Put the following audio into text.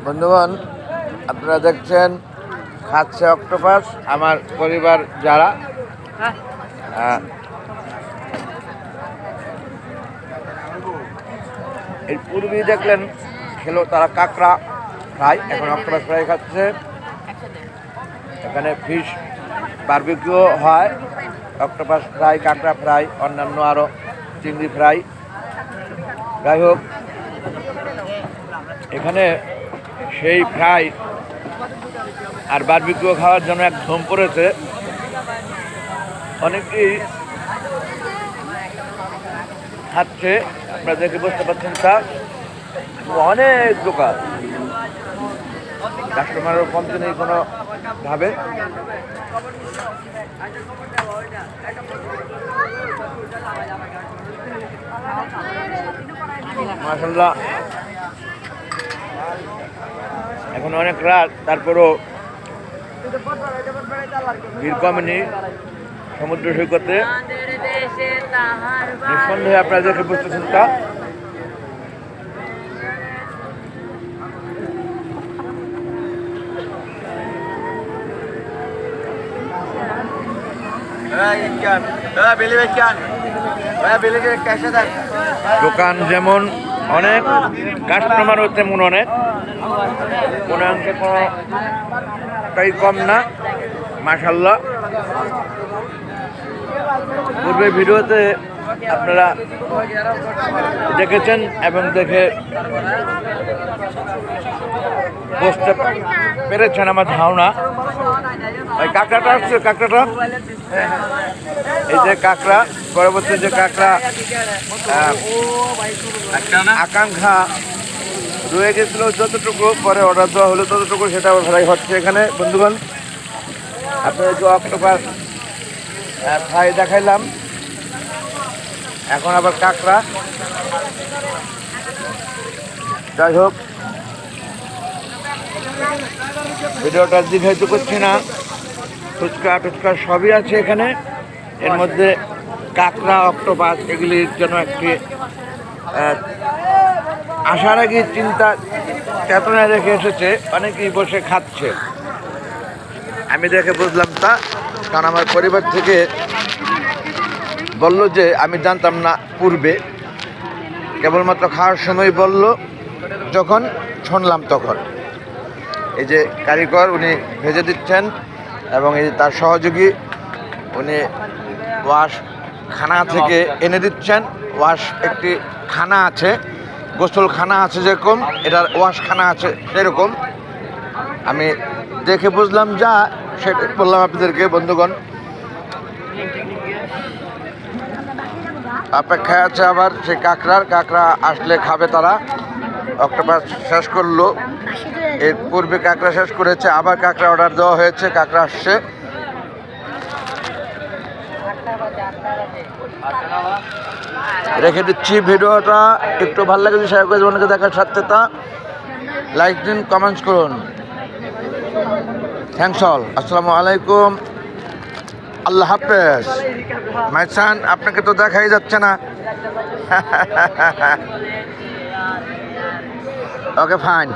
বন্ধুগণ, আপনারা দেখছেন খাচ্ছে অক্টোপাস আমার পরিবার যারা। এর পূর্বেই দেখলেন খেলো তারা কাঁকড়া ফ্রাই, এখন অক্টোপাস ফ্রাই খাচ্ছে। এখানে ফিশ বারবিকিউ হয়, অক্টোপাস ফ্রাই, কাঁকড়া ফ্রাই, অন্যান্য আরও চিংড়ি ফ্রাই। যাই হোক, এখানে সেই ফ্রাই আর বারবিকিউ খাওয়ার জন্য এক ধুম পড়েছে। অনেকেই খাচ্ছে, আপনারা দেখে বুঝতে পারছেন। তা অনেক দোকান, কাস্টমারও কমতে নেই কোনো ভাবে। মাশাআল্লাহ, এখন অনেক রাত, তারপরও ভিড় কমেনি সমুদ্র সৈকতে। নিঃসন্দেহে আপনারা দেখে বুঝতেছেন। তা দোকান যেমন অনেক, কাস্টমারও তেমন অনেক, কোনো অংশে কোনোটাই কম না। মাশাআল্লাহ, পূর্বের ভিডিওতে আপনারা দেখেছেন এবং দেখে বুঝতে পেরেছেন আমার ধারণা। ওই কাঁকড়াটা আসছে, কাঁকড়াটা, এই যে কাঁকড়া, পরবর্তী যে কাঁকড়া আকাঙ্ক্ষা রয়ে গেছিল যতটুকু, পরে অর্ডার দেওয়া হলো ততটুকু, সেটা ফ্রাই হচ্ছে এখানে। বন্ধুগণ, আপনাদের যে অক্টোপাস ফ্রাই দেখাইলাম, এখন আবার কাঁকড়া। যাই হোক, ভিডিওটা দীর্ঘায়িত করছি না। ফুচকা টুচকা সবই আছে এখানে। এর মধ্যে কাঁকড়া, অক্টোপাস এগুলির জন্য একটি আসার আগে চিন্তা চেতনায় রেখে এসেছে, অনেকেই বসে খাচ্ছে। আমি দেখে বুঝলাম তা, কারণ আমার পরিবার থেকে বলল যে আমি জানতাম না পূর্বে, কেবলমাত্র খাওয়ার সময় বলল, যখন শুনলাম তখন। এই যে কারিগর, উনি ভেজে দিচ্ছেন এবং এই তার সহযোগী উনি ওয়াশ খানা থেকে এনে দিচ্ছেন। ওয়াশ একটি খানা আছে, গোসল খানা আছে যেরকম, এটার ওয়াশ খানা আছে সেরকম। আমি দেখে বুঝলাম যা, সেটা বললাম আপনাদেরকে। বন্ধুগণ, অপেক্ষায় আছে আবার সেই কাঁকড়া আসলে খাবে তারা। অক্টোপাস শেষ করলো, এর পূর্বে কাঁকড়া শেষ করেছে, আবার কাঁকড়া অর্ডার দেওয়া হয়েছে, কাঁকড়া আসছে। রেখে দিচ্ছি ভিডিওটা। একটু ভালো লাগে শেয়ার করে অনেকে দেখার সাথে, তা লাইক দিন, কমেন্টস করুন। থ্যাংকস অল, আসসালামু আলাইকুম, আল্লাহ হাফেজ। মাইসান, আপনাকে তো দেখাই যাচ্ছে না। ওকে, ফাইন।